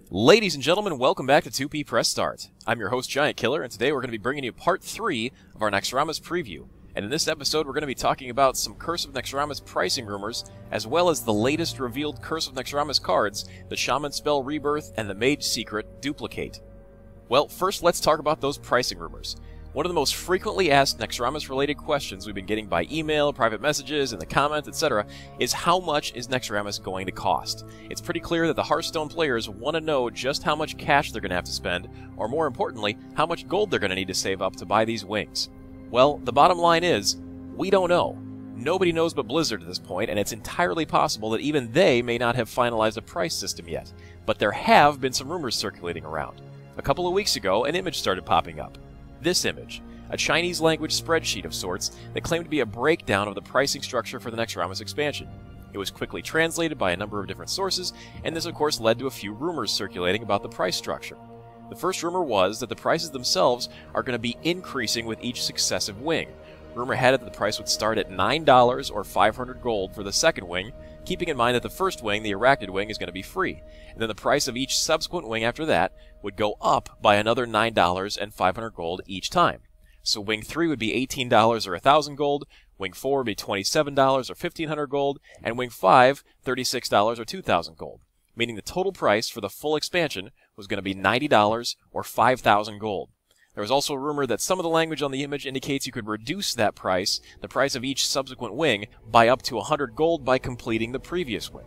Ladies and gentlemen, welcome back to 2pPressStart's. I'm your host, GiantKiller, and today we're going to be bringing you part 3 of our Naxxramas preview. And in this episode, we're going to be talking about some Curse of Naxxramas pricing rumors, as well as the latest revealed Curse of Naxxramas cards, the Shaman Spell Rebirth and the Mage Secret Duplicate. Well, first let's talk about those pricing rumors. One of the most frequently asked Naxxramas-related questions we've been getting by email, private messages, in the comments, etc. is how much is Naxxramas going to cost? It's pretty clear that the Hearthstone players want to know just how much cash they're going to have to spend, or more importantly, how much gold they're going to need to save up to buy these wings. Well, the bottom line is, we don't know. Nobody knows but Blizzard at this point, and it's entirely possible that even they may not have finalized a price system yet. But there have been some rumors circulating around. A couple of weeks ago, an image started popping up. This image, a Chinese language spreadsheet of sorts that claimed to be a breakdown of the pricing structure for the Naxxramas expansion. It was quickly translated by a number of different sources, and this of course led to a few rumors circulating about the price structure. The first rumor was that the prices themselves are going to be increasing with each successive wing. Rumor had it that the price would start at $9 or 500 gold for the second wing, keeping in mind that the first wing, the Arachnid wing, is going to be free, and then the price of each subsequent wing after that would go up by another $9 and 500 gold each time. So wing 3 would be $18 or 1,000 gold, wing 4 would be $27 or 1,500 gold, and wing 5, $36 or 2,000 gold, meaning the total price for the full expansion was going to be $90 or 5,000 gold. There was also a rumor that some of the language on the image indicates you could reduce that price, the price of each subsequent wing, by up to 100 gold by completing the previous wing.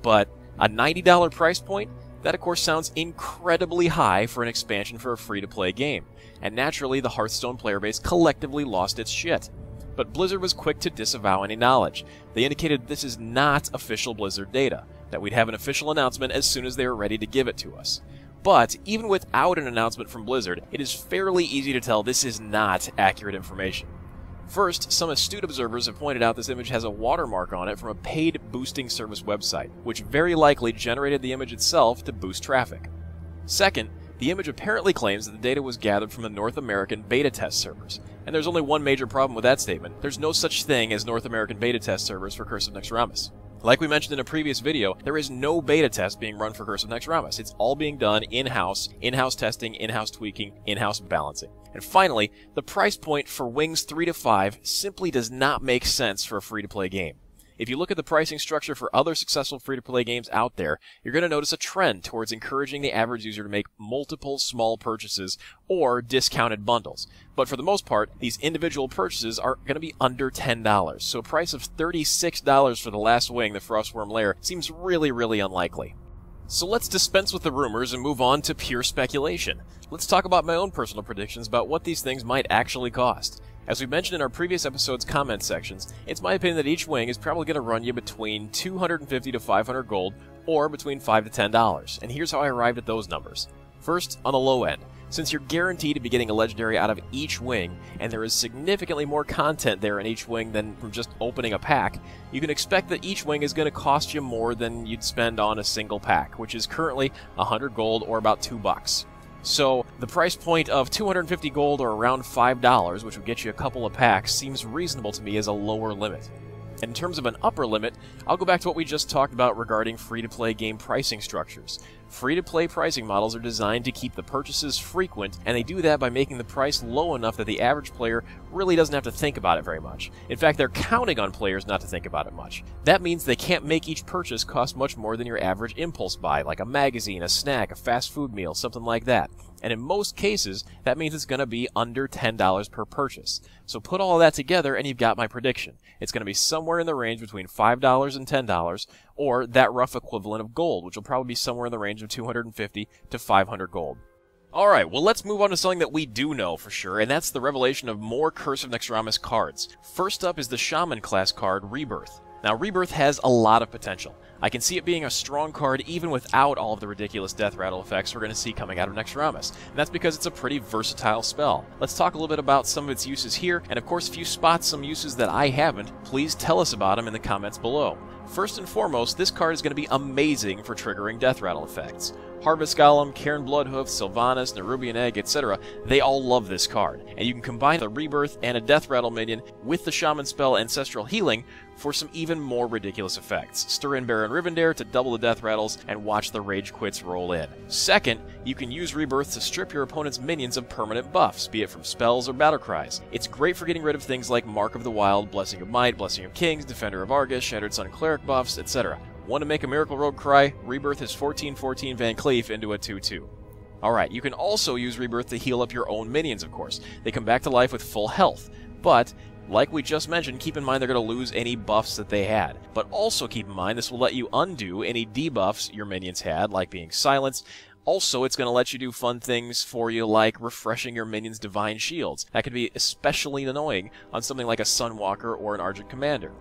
But a $90 price point? That of course sounds incredibly high for an expansion for a free-to-play game, and naturally the Hearthstone player base collectively lost its shit. But Blizzard was quick to disavow any knowledge. They indicated this is not official Blizzard data, that we'd have an official announcement as soon as they were ready to give it to us. But even without an announcement from Blizzard, it is fairly easy to tell this is not accurate information. First, some astute observers have pointed out this image has a watermark on it from a paid boosting service website, which very likely generated the image itself to boost traffic. Second, the image apparently claims that the data was gathered from the North American beta test servers. And there's only one major problem with that statement. There's no such thing as North American beta test servers for Curse of Naxxramas. Like we mentioned in a previous video, there is no beta test being run for Curse of Naxxramas. It's all being done in-house testing, in-house tweaking, in-house balancing. And finally, the price point for wings 3 to 5 simply does not make sense for a free-to-play game. If you look at the pricing structure for other successful free-to-play games out there, you're going to notice a trend towards encouraging the average user to make multiple small purchases or discounted bundles. But for the most part, these individual purchases are going to be under $10, so a price of $36 for the last wing, the Frostworm Lair, seems really unlikely. So let's dispense with the rumors and move on to pure speculation. Let's talk about my own personal predictions about what these things might actually cost. As we mentioned in our previous episode's comment sections, it's my opinion that each wing is probably going to run you between 250 to 500 gold, or between $5 to $10, and here's how I arrived at those numbers. First, on the low end, since you're guaranteed to be getting a legendary out of each wing, and there is significantly more content there in each wing than from just opening a pack, you can expect that each wing is going to cost you more than you'd spend on a single pack, which is currently 100 gold or about $2. So, the price point of 250 gold or around $5, which would get you a couple of packs, seems reasonable to me as a lower limit. And in terms of an upper limit, I'll go back to what we just talked about regarding free-to-play game pricing structures. Free-to-play pricing models are designed to keep the purchases frequent, and they do that by making the price low enough that the average player really doesn't have to think about it very much. In fact, they're counting on players not to think about it much. That means they can't make each purchase cost much more than your average impulse buy, like a magazine, a snack, a fast food meal, something like that. And in most cases, that means it's going to be under $10 per purchase. So put all of that together and you've got my prediction. It's going to be somewhere in the range between $5 and $10, or that rough equivalent of gold, which will probably be somewhere in the range of 250 to 500 gold. Alright, well let's move on to something that we do know for sure, and that's the revelation of more Curse of Naxxramas cards. First up is the Shaman class card, Rebirth. Now, Rebirth has a lot of potential. I can see it being a strong card even without all of the ridiculous death rattle effects we're going to see coming out of Naxxramas, and that's because it's a pretty versatile spell. Let's talk a little bit about some of its uses here, and of course if you spot some uses that I haven't, please tell us about them in the comments below. First and foremost, this card is going to be amazing for triggering death rattle effects. Harvest Golem, Cairn Bloodhoof, Sylvanas, Nerubian Egg, etc. They all love this card, and you can combine the Rebirth and a Death Rattle minion with the Shaman Spell Ancestral Healing for some even more ridiculous effects. Stir in Baron Rivendare to double the Death Rattles and watch the Rage Quits roll in. Second, you can use Rebirth to strip your opponent's minions of permanent buffs, be it from spells or battle cries. It's great for getting rid of things like Mark of the Wild, Blessing of Might, Blessing of Kings, Defender of Argus, Shattered Sun Cleric buffs, etc. Want to make a Miracle Rogue cry? Rebirth is 14/14 Van Cleef into a 2/2. Alright, you can also use Rebirth to heal up your own minions, of course. They come back to life with full health, but like we just mentioned, keep in mind they're going to lose any buffs that they had. But also keep in mind this will let you undo any debuffs your minions had, like being silenced. Also, it's going to let you do fun things for you, like refreshing your minions' divine shields. That could be especially annoying on something like a Sunwalker or an Argent Commander.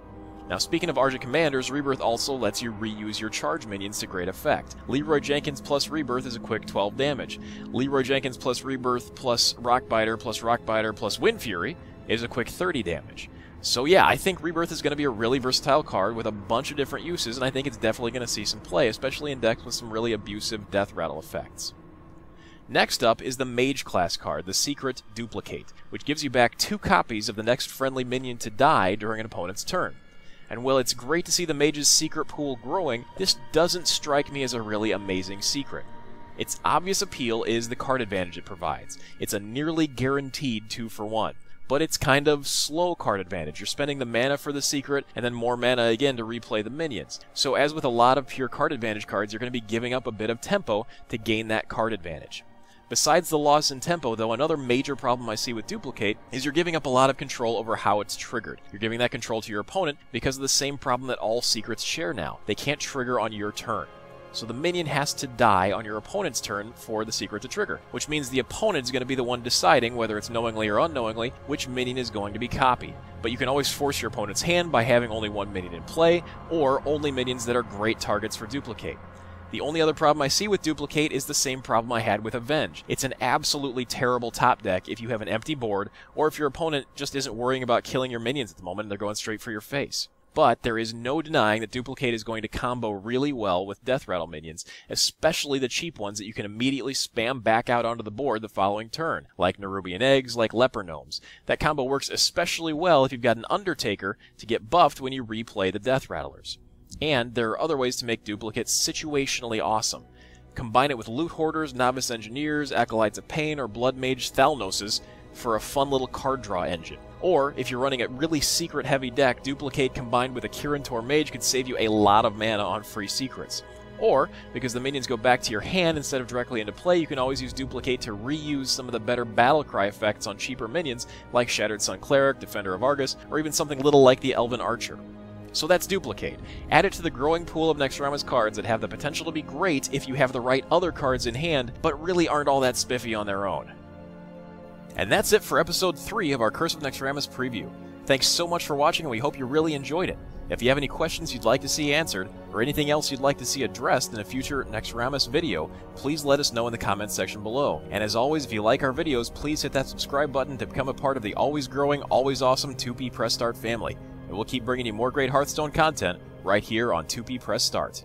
Now, speaking of Argent Commanders, Rebirth also lets you reuse your charge minions to great effect. Leroy Jenkins plus Rebirth is a quick 12 damage. Leroy Jenkins plus Rebirth plus Rockbiter plus Wind Fury is a quick 30 damage. So yeah, I think Rebirth is going to be a really versatile card with a bunch of different uses, and I think it's definitely going to see some play, especially in decks with some really abusive Death Rattle effects. Next up is the Mage class card, the Secret Duplicate, which gives you back 2 copies of the next friendly minion to die during an opponent's turn. And while it's great to see the Mage's secret pool growing, this doesn't strike me as a really amazing secret. Its obvious appeal is the card advantage it provides. It's a nearly guaranteed 2-for-1. But it's kind of slow card advantage. You're spending the mana for the secret, and then more mana again to replay the minions. So as with a lot of pure card advantage cards, you're going to be giving up a bit of tempo to gain that card advantage. Besides the loss in tempo, though, another major problem I see with Duplicate is you're giving up a lot of control over how it's triggered. You're giving that control to your opponent because of the same problem that all secrets share now. They can't trigger on your turn. So the minion has to die on your opponent's turn for the secret to trigger, which means the opponent is going to be the one deciding, whether it's knowingly or unknowingly, which minion is going to be copied. But you can always force your opponent's hand by having only one minion in play, or only minions that are great targets for Duplicate. The only other problem I see with Duplicate is the same problem I had with Avenge. It's an absolutely terrible top deck if you have an empty board, or if your opponent just isn't worrying about killing your minions at the moment and they're going straight for your face. But there is no denying that Duplicate is going to combo really well with Death Rattle minions, especially the cheap ones that you can immediately spam back out onto the board the following turn, like Nerubian Eggs, like Leper Gnomes. That combo works especially well if you've got an Undertaker to get buffed when you replay the Death Rattlers. And there are other ways to make Duplicate situationally awesome. Combine it with Loot Hoarders, Novice Engineers, Acolytes of Pain, or Blood Mage Thalnoses for a fun little card draw engine. Or, if you're running a really secret-heavy deck, Duplicate combined with a Kirin Mage could save you a lot of mana on free secrets. Or, because the minions go back to your hand instead of directly into play, you can always use Duplicate to reuse some of the better Battlecry effects on cheaper minions, like Shattered Sun Cleric, Defender of Argus, or even something little like the Elven Archer. So that's Duplicate. Add it to the growing pool of Naxxramas cards that have the potential to be great if you have the right other cards in hand, but really aren't all that spiffy on their own. And that's it for episode 3 of our Curse of Naxxramas preview. Thanks so much for watching, and we hope you really enjoyed it. If you have any questions you'd like to see answered, or anything else you'd like to see addressed in a future Naxxramas video, please let us know in the comments section below. And as always, if you like our videos, please hit that subscribe button to become a part of the always growing, always awesome 2P Press Start family. And we'll keep bringing you more great Hearthstone content right here on 2P Press Start.